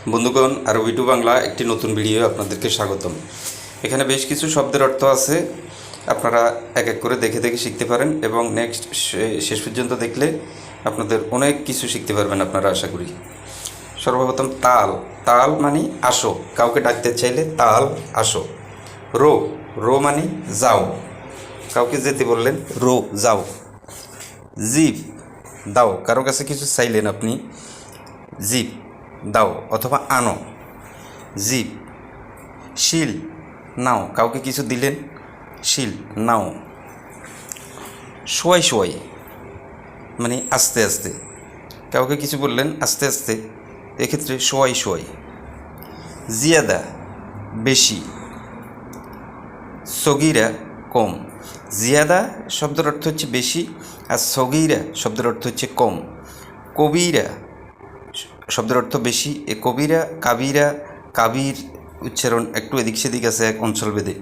বন্ধুগণ, আরবি টু বাংলা একটি নতুন ভিডিও আপনাদেরকে স্বাগতম। এখানে বেশ কিছু শব্দের অর্থ আছে, আপনারা এক এক করে দেখে দেখে শিখতে পারেন এবং নেক্সট শেষ পর্যন্ত দেখলে আপনাদের অনেক কিছু শিখতে পারবেন আপনারা, আশা করি। সর্বপ্রথম তাল। তাল মানে আসো, কাউকে ডাকতে চাইলে তাল আসো। রো। রো মানে যাও, কাউকে যেতে বললেন রো যাও। জিপ। দাও, কারো কাছে কিছু চাইলেন আপনি, জিপ দাও অথবা আনো, জিপ। শিল। নাও, কাউকে কিছু দিলেন, শিল নাও। শোয়াই শোয়াই মানে আস্তে আস্তে, কাউকে কিছু বললেন আস্তে আস্তে, এক্ষেত্রে শোয়াই শোয়াই। জিয়াদা বেশি, সগিরা কম। জিয়াদা শব্দের অর্থ হচ্ছে বেশি, আর সগিরা শব্দের অর্থ হচ্ছে কম। কবিরা শব্দের অর্থ বেশি, এ কবিরা কাবিরা, কাবির উচ্চারণ একটু এদিক সেদিক আছে এক অঞ্চলভেদে।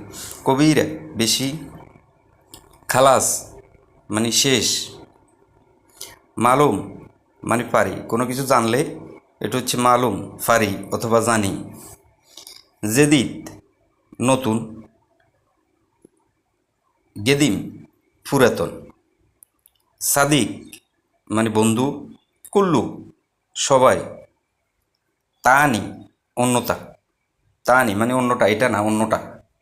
কবিরা বেশি। খালাস মানে শেষ। মালুম মানে পারি, কোনো কিছু জানলে এটা হচ্ছে মালুম, পারি অথবা জানি। জেদিদ নতুন। গেদিম পুরাতন। সাদিক মানে বন্ধু। কুল্লু সবাই। তানি অন্যতা। তানি মানে অন্যটা, এটা না অন্যটা,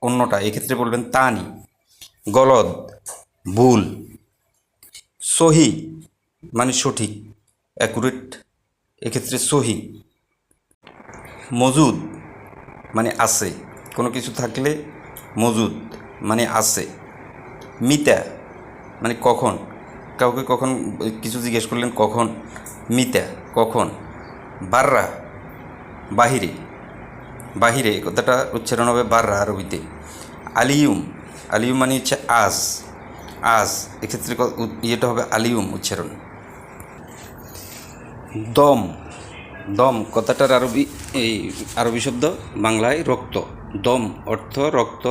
অন্যটা, এক্ষেত্রে বলবেন তানি। গলদ ভুল। সহি মানে সঠিক, অ্যাকুরেট, এক্ষেত্রে সহি। মজুদ মানে আছে, কোনো কিছু থাকলে মজুদ মানে আছে। মিতা মানে কখন, কাউকে কখন কিছু জিজ্ঞেস করলেন কখন, মিতা কখন। বাররা বাহিরে, বাহিরে কথাটা উচ্চারণ হবে বাররা আরবিতে। আলিউম। আলিউম মানে হচ্ছে আজ, আজ, এক্ষেত্রে ইয়েটা হবে আলিউম উচ্চারণ। দম। দম কথাটার আরবি শব্দ, বাংলায় রক্ত। দম অর্থ রক্ত।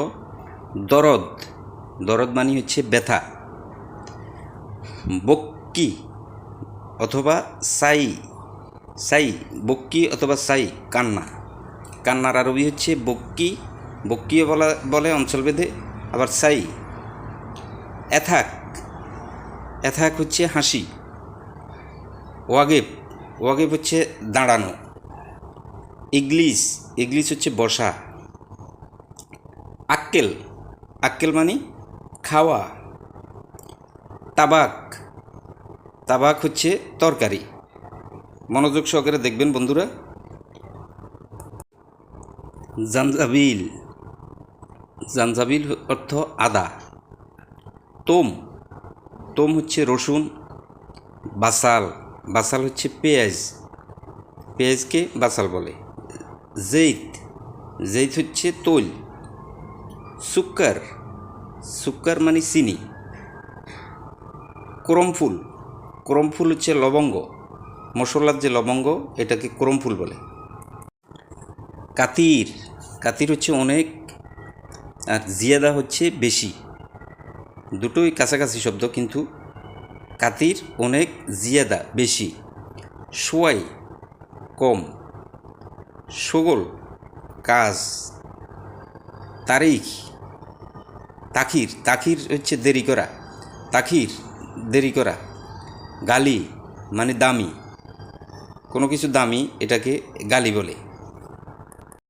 দরদ। দরদ মানে হচ্ছে ব্যথা। বক্কি অথবা সাই। সাই, বক্কি অথবা সাই কান্না। কান্নার আরবি হচ্ছে বক্কি, বক্কিও বলে অঞ্চলভেদে, আবার সাই। এথাক। এথাক হচ্ছে হাসি। ওয়াগেব। ওয়াগেব হচ্ছে দাঁড়ানো। ইগলিস। ইগলিস হচ্ছে বসা। আক্কেল। আক্কেল মানে খাওয়া। তাবাক। তাবাক হচ্ছে তরকারি। মনোযোগ সহকারে দেখবেন বন্ধুরা। জানজাবিল। জানজাবিল অর্থ আদা। তোম। তোম হচ্ছে রসুন। বাসাল। বাসাল হচ্ছে পেঁয়াজ, পেঁয়াজকে বাসাল বলে। জেইত। জেইত হচ্ছে তৈল। সুক্কার। সুক্কার মানে চিনি। করমফুল। করমফুল হচ্ছে লবঙ্গ, মশলার যে লবঙ্গ এটাকে করমফুল বলে। কাতির। কাতির হচ্ছে অনেক, আর জিয়াদা হচ্ছে বেশি, দুটোই কাছাকাছি শব্দ কিন্তু কাতির অনেক, জিয়াদা বেশি। সোয়াই কম। শগল কাজ। তারিখ। তাখির। তাখির হচ্ছে দেরি করা, তাখির দেরি করা। গালি মানে দামি, কোনো কিছু দামি এটাকে গালি বলে।